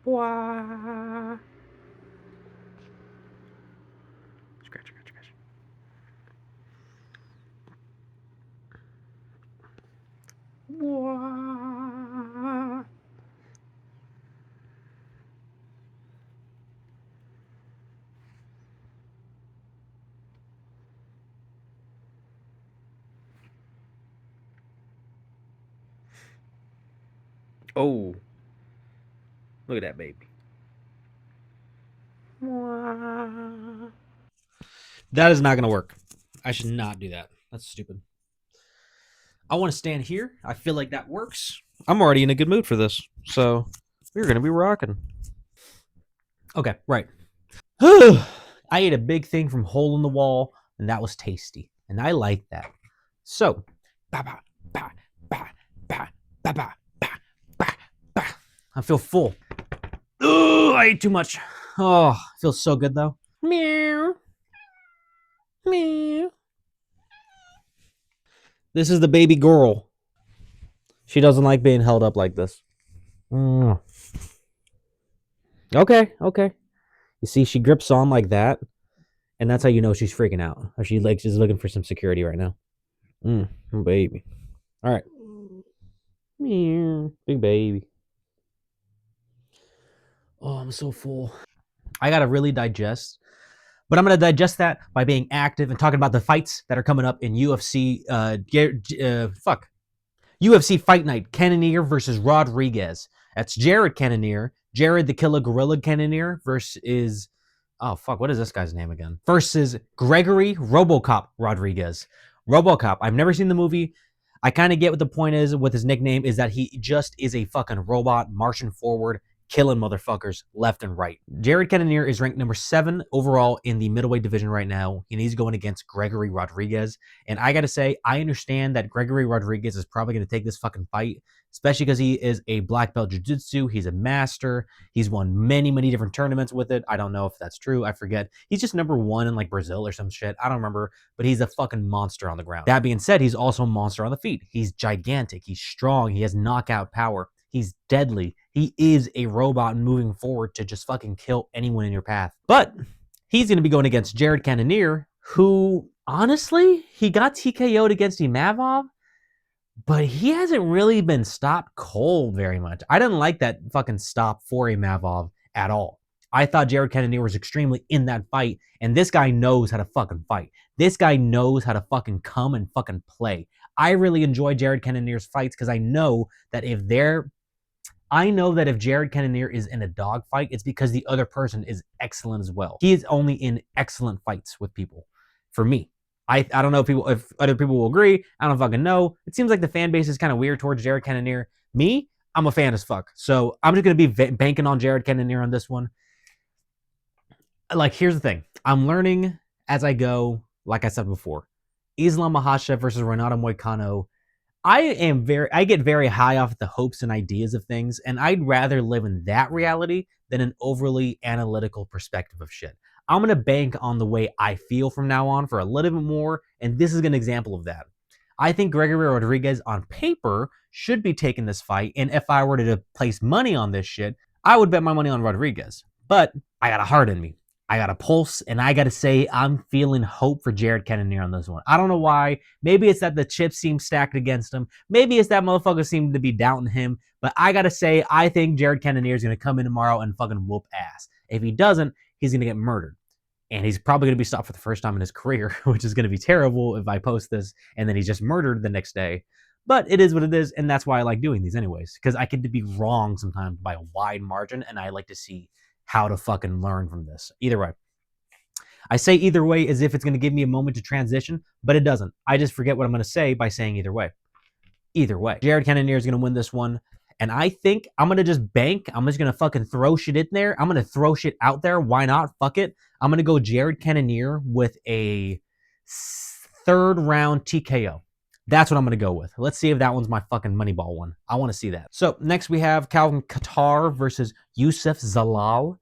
Wah. Scratch, scratch, scratch. Wah. Oh, look at that baby. Wah. That is not going to work. I should not do that. That's stupid. I want to stand here. I feel like that works. I'm already in a good mood for this. So we're going to be rocking. Okay, right. I ate a big thing from Hole in the Wall, and that was tasty. And I like that. So, ba ba ba ba ba ba ba ba ba ba. I feel full. Oh, I ate too much. Oh, it feels so good though. Meow. Meow. This is the baby girl. She doesn't like being held up like this. Mm. Okay, okay. You see, she grips on like that, and that's how you know she's freaking out. Or she like she's looking for some security right now. Baby. All right. Meow. Big baby. Oh, I'm so full. I gotta really digest, but I'm gonna digest that by being active and talking about the fights that are coming up in UFC. UFC Fight Night: Cannonier versus Rodriguez. That's Jared Cannonier, Jared the Killer Gorilla Cannonier versus what is this guy's name again? Versus Gregory RoboCop Rodriguez. RoboCop. I've never seen the movie. I kind of get what the point is with his nickname is that he just is a fucking robot marching forward, killing motherfuckers left and right. Jared Cannonier is ranked number 7 overall in the middleweight division right now, and he's going against Gregory Rodriguez. And I gotta say, I understand that Gregory Rodriguez is probably gonna take this fucking fight, especially because he is a black belt jiu-jitsu. He's a master. He's won many, many different tournaments with it. I don't know if that's true. I forget. He's just number 1 in like Brazil or some shit. I don't remember, but he's a fucking monster on the ground. That being said, he's also a monster on the feet. He's gigantic. He's strong. He has knockout power. He's deadly. He is a robot moving forward to just fucking kill anyone in your path. But he's going to be going against Jared Cannonier, who, honestly, he got TKO'd against Imavov, but he hasn't really been stopped cold very much. I didn't like that fucking stop for Imavov at all. I thought Jared Cannonier was extremely in that fight, and this guy knows how to fucking fight. This guy knows how to fucking come and fucking play. I really enjoy Jared Cannonier's fights because I know that if Jared Cannonier is in a dogfight, it's because the other person is excellent as well. He is only in excellent fights with people. For me, I don't know if other people will agree. I don't fucking know. It seems like the fan base is kind of weird towards Jared Cannonier. Me, I'm a fan as fuck. So I'm just gonna be banking on Jared Cannonier on this one. Like, here's the thing. I'm learning as I go. Like I said before, Islam Makhachev versus Renato Moicano. I get very high off the hopes and ideas of things, and I'd rather live in that reality than an overly analytical perspective of shit. I'm gonna bank on the way I feel from now on for a little bit more, and this is an example of that. I think Gregory Rodriguez on paper should be taking this fight, and if I were to place money on this shit, I would bet my money on Rodriguez. But I got a heart in me. I got a pulse, and I got to say, I'm feeling hope for Jared Cannonier on this one. I don't know why. Maybe it's that the chips seem stacked against him. Maybe it's that motherfuckers seem to be doubting him. But I got to say, I think Jared Cannonier is going to come in tomorrow and fucking whoop ass. If he doesn't, he's going to get murdered. And he's probably going to be stopped for the first time in his career, which is going to be terrible if I post this and then he's just murdered the next day. But it is what it is, and that's why I like doing these anyways, because I could be wrong sometimes by a wide margin, and I like to see how to fucking learn from this. Either way. I say either way as if it's going to give me a moment to transition, but it doesn't. I just forget what I'm going to say by saying either way. Either way. Jared Cannonier is going to win this one. And I think I'm going to just bank. I'm just going to fucking throw shit in there. I'm going to throw shit out there. Why not? Fuck it. I'm going to go Jared Cannonier with a 3rd round TKO. That's what I'm going to go with. Let's see if that one's my fucking Moneyball one. I want to see that. So next we have Calvin Kattar versus Youssef Zalal.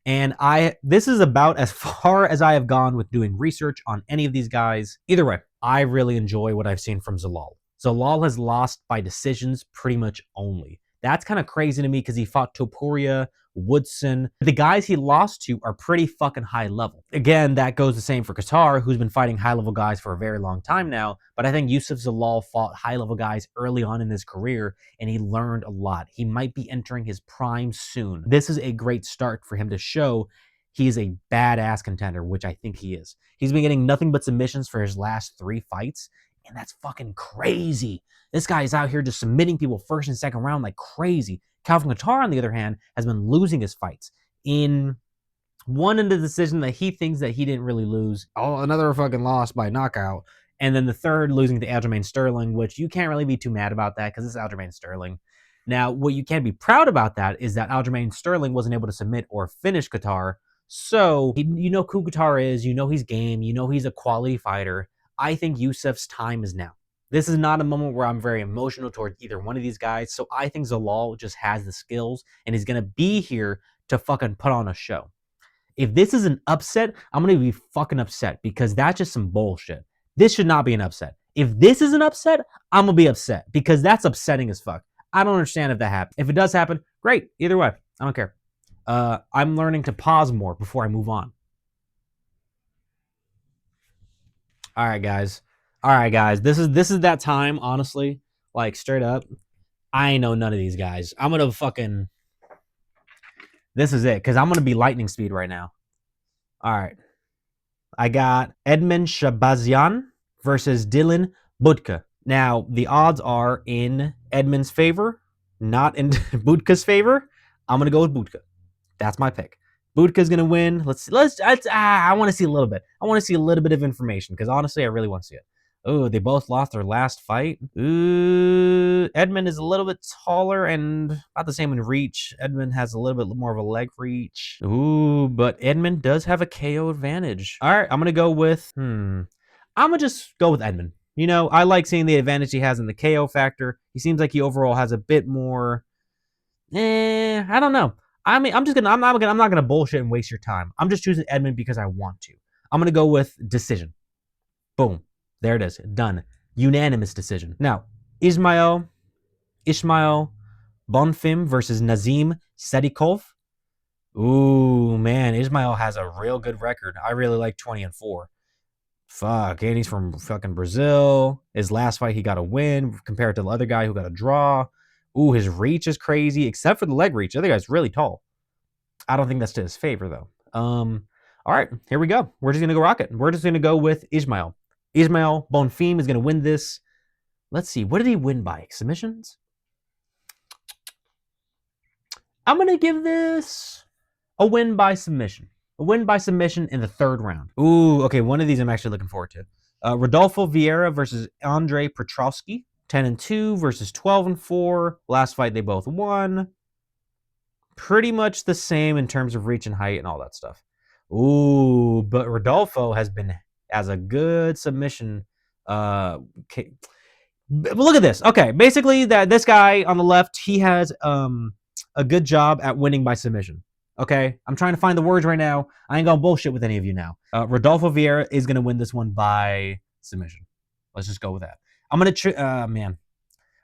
And this is about as far as I have gone with doing research on any of these guys. Either way, I really enjoy what I've seen from Zalal. Zalal has lost by decisions pretty much only. That's kind of crazy to me because he fought Topuria Woodson. The guys he lost to are pretty fucking high level. Again, that goes the same for Qatar, who's been fighting high level guys for a very long time now. But I think Yusuf Zalal fought high level guys early on in his career, and he learned a lot. He might be entering his prime soon. This is a great start for him to show he is a badass contender, which I think he is. He's been getting nothing but submissions for his last 3 fights, and that's fucking crazy. This guy is out here just submitting people first and second round like crazy. Calvin Qatar, on the other hand, has been losing his fights. In one in the decision that he thinks that he didn't really lose. Oh, another fucking loss by knockout. And then the third losing to Aljamain Sterling, which you can't really be too mad about that because it's Aljamain Sterling. Now, what you can be proud about that is that Aljamain Sterling wasn't able to submit or finish Qatar. So, you know who Qatar is, you know he's game, you know he's a quality fighter. I think Yusuf's time is now. This is not a moment where I'm very emotional towards either one of these guys. So I think Zalal just has the skills and he's going to be here to fucking put on a show. If this is an upset, I'm going to be fucking upset because that's just some bullshit. This should not be an upset. If this is an upset, I'm going to be upset because that's upsetting as fuck. I don't understand if that happens. If it does happen, great. Either way, I don't care. I'm learning to pause more before I move on. All right, guys. This is that time, honestly. Like, straight up. I ain't know none of these guys. I'm gonna fucking... This is it, because I'm gonna be lightning speed right now. All right. I got Edmund Shabazian versus Dylan Budka. Now, the odds are in Edmund's favor, not in Budka's favor. I'm gonna go with Budka. That's my pick. Budka's gonna win. I want to see a little bit. I want to see a little bit of information because honestly, I really want to see it. Oh, they both lost their last fight. Ooh, Edmund is a little bit taller and about the same in reach. Edmund has a little bit more of a leg reach. Ooh, but Edmund does have a KO advantage. All right, I'm gonna go with. I'm gonna just go with Edmund. You know, I like seeing the advantage he has in the KO factor. He seems like he overall has a bit more. I don't know. I mean, I'm not gonna bullshit and waste your time. I'm just choosing Edmund because I want to. I'm gonna go with decision. Boom. There it is. Done. Unanimous decision. Now, Ismail Bonfim versus Nazim Sedikov. Ooh, man. Ismail has a real good record. I really like 20-4. Fuck. And he's from fucking Brazil. His last fight, he got a win compared to the other guy who got a draw. Ooh, his reach is crazy, except for the leg reach. The other guy's really tall. I don't think that's to his favor, though. All right, here we go. We're just going to go rocket. We're just going to go with Ismail. Ismail Bonfim is going to win this. Let's see. What did he win by? Submissions? I'm going to give this a win by submission. A win by submission in the third round. Ooh, okay. One of these I'm actually looking forward to. Rodolfo Vieira versus Andre Petrowski. 10-2 versus 12-4. Last fight, they both won. Pretty much the same in terms of reach and height and all that stuff. Ooh, but Rodolfo has a good submission. Okay. Look at this. Okay, basically this guy on the left, he has a good job at winning by submission. Okay, I'm trying to find the words right now. I ain't gonna bullshit with any of you now. Rodolfo Vieira is gonna win this one by submission. Let's just go with that. I'm gonna man.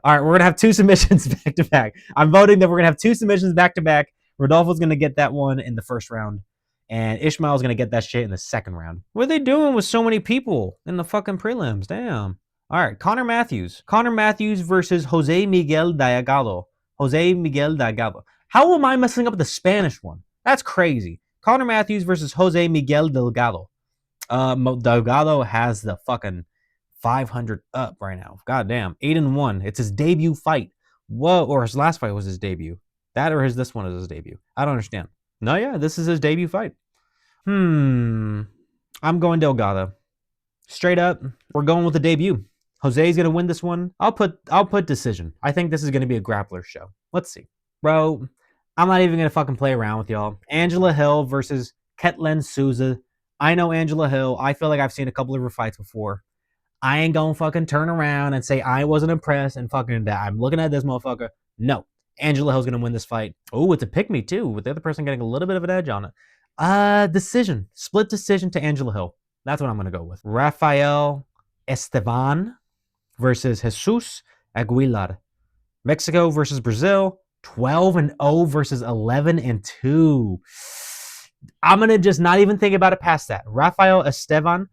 All right, we're gonna have 2 submissions back to back. I'm voting that we're gonna have 2 submissions back to back. Rodolfo's gonna get that one in the first round, and Ishmael's gonna get that shit in the second round. What are they doing with so many people in the fucking prelims? Damn. All right, Connor Matthews. Connor Matthews versus Jose Miguel Diagalo. Jose Miguel Diagalo. How am I messing up the Spanish one? That's crazy. Connor Matthews versus Jose Miguel Delgado. Delgado has the fucking 500 up right now. God damn. 8-1. It's his debut fight. Whoa. Or his last fight was his debut. That or this one is his debut. I don't understand. No, yeah. This is his debut fight. I'm going Delgado. Straight up. We're going with the debut. Jose's going to win this one. I'll put decision. I think this is going to be a grappler show. Let's see. Bro, I'm not even going to fucking play around with y'all. Angela Hill versus Ketlin Souza. I know Angela Hill. I feel like I've seen a couple of her fights before. I ain't gonna fucking turn around and say I wasn't impressed and fucking that. I'm looking at this motherfucker. No. Angela Hill's gonna win this fight. Oh, it's a pick me too, with the other person getting a little bit of an edge on it. Decision. Split decision to Angela Hill. That's what I'm gonna go with. Rafael Esteban versus Jesus Aguilar. Mexico versus Brazil. 12-0 versus 11-2. I'm going to just not even think about it past that. Rafael Esteban,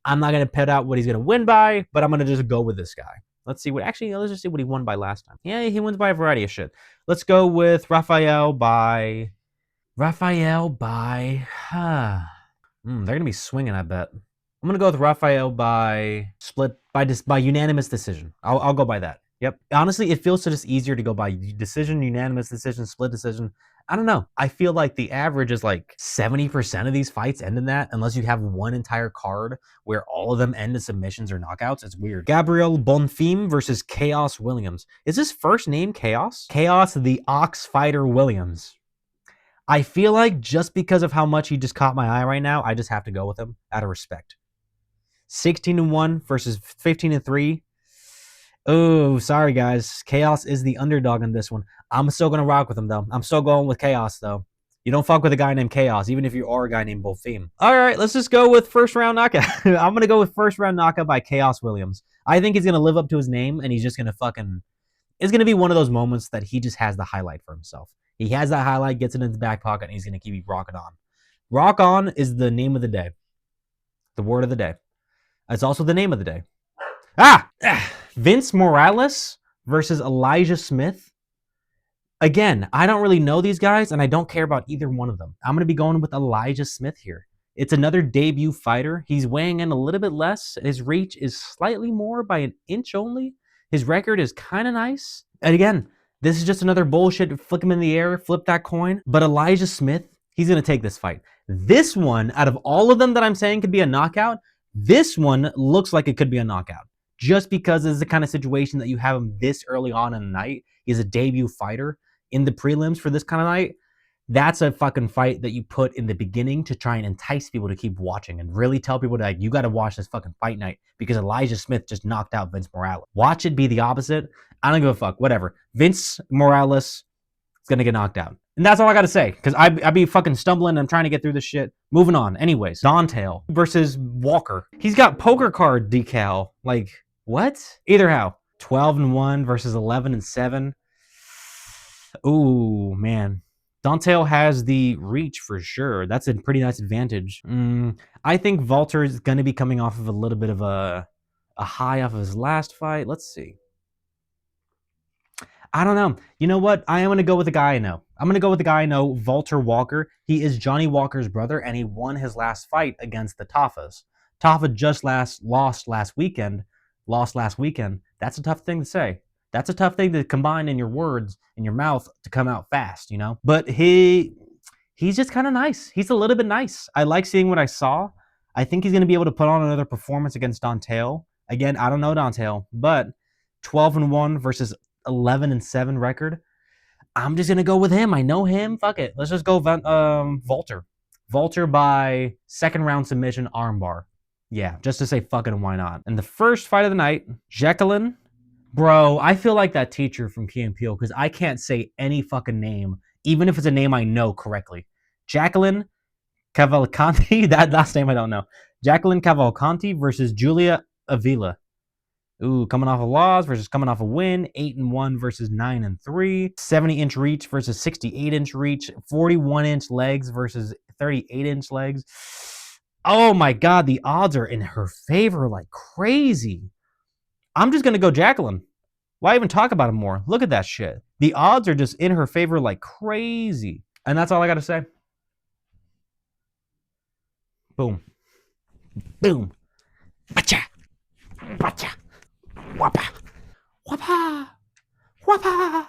I'm not going to put out what he's going to win by, but I'm going to just go with this guy. Let's just see what he won by last time. Yeah, he wins by a variety of shit. Let's go with Rafael by... they're going to be swinging, I bet. I'm going to go with Rafael by unanimous decision. I'll go by that. Yep. Honestly, it feels just easier to go by decision, unanimous decision, split decision. I don't know. I feel like the average is like 70% of these fights end in that, unless you have one entire card where all of them end in submissions or knockouts. It's weird. Gabriel Bonfim versus Chaos Williams. Is his first name Chaos? Chaos the Ox Fighter Williams. I feel like just because of how much he just caught my eye right now, I just have to go with him out of respect. 16-1 versus 15-3. Oh, sorry, guys. Chaos is the underdog in this one. I'm still going to rock with him, though. I'm still going with Chaos, though. You don't fuck with a guy named Chaos, even if you are a guy named Bolfim. All right, let's just go with first round knockout. I'm going to go with first round knockout by Chaos Williams. I think he's going to live up to his name, and he's just going to fucking... It's going to be one of those moments that he just has the highlight for himself. He has that highlight, gets it in his back pocket, and he's going to keep rocking on. Rock on is the name of the day. The word of the day. It's also the name of the day. Vince Morales versus Elijah Smith. Again, I don't really know these guys, and I don't care about either one of them. I'm going to be going with Elijah Smith here. It's another debut fighter. He's weighing in a little bit less. His reach is slightly more by an inch only. His record is kind of nice. And again, this is just another bullshit. Flick him in the air, flip that coin. But Elijah Smith, he's going to take this fight. This one, out of all of them that I'm saying could be a knockout, this one looks like it could be a knockout. Just because it's the kind of situation that you have him this early on in the night. He's a debut fighter in the prelims for this kind of night. That's a fucking fight that you put in the beginning to try and entice people to keep watching and really tell people that you got to watch this fucking fight night because Elijah Smith just knocked out Vince Morales. Watch it be the opposite. I don't give a fuck. Whatever. Vince Morales is going to get knocked out. And that's all I got to say because I be fucking stumbling. I'm trying to get through this shit. Moving on. Anyways, Dontail versus Walker. He's got poker card decal. Like, what? Either how. 12-1 versus 11-7. Ooh, man. Dontail has the reach for sure. That's a pretty nice advantage. I think Walter is going to be coming off of a little bit of a high off of his last fight. Let's see. I don't know. You know what? I am going to go with the guy I know. I'm going to go with the guy I know, Walter Walker. He is Johnny Walker's brother, and he won his last fight against the Taffas. Taffa just lost last weekend. That's a tough thing to say. That's a tough thing to combine in your words, in your mouth, to come out fast, you know? But he's just kind of nice. He's a little bit nice. I like seeing what I saw. I think he's going to be able to put on another performance against Dontail. Again, I don't know Dontail, but 12-1 versus 11-7 record. I'm just going to go with him. I know him. Fuck it. Let's just go Walter. Walter by second round submission armbar. Yeah, just to say fucking why not. And the first fight of the night, Jacqueline. Bro, I feel like that teacher from Key and Peele because I can't say any fucking name, even if it's a name I know correctly. Jacqueline Cavalcanti, that last name I don't know. Jacqueline Cavalcanti versus Julia Avila. Ooh, coming off a loss versus coming off a win. 8-1 versus 9-3. 70-inch reach versus 68-inch reach. 41-inch legs versus 38-inch legs. Oh my God, the odds are in her favor like crazy. I'm just going to go Jacqueline. Why even talk about it more? Look at that shit. The odds are just in her favor like crazy. And that's all I got to say. Boom. Boom. Bacha. Bacha. Wapa. Wapa. Wapa.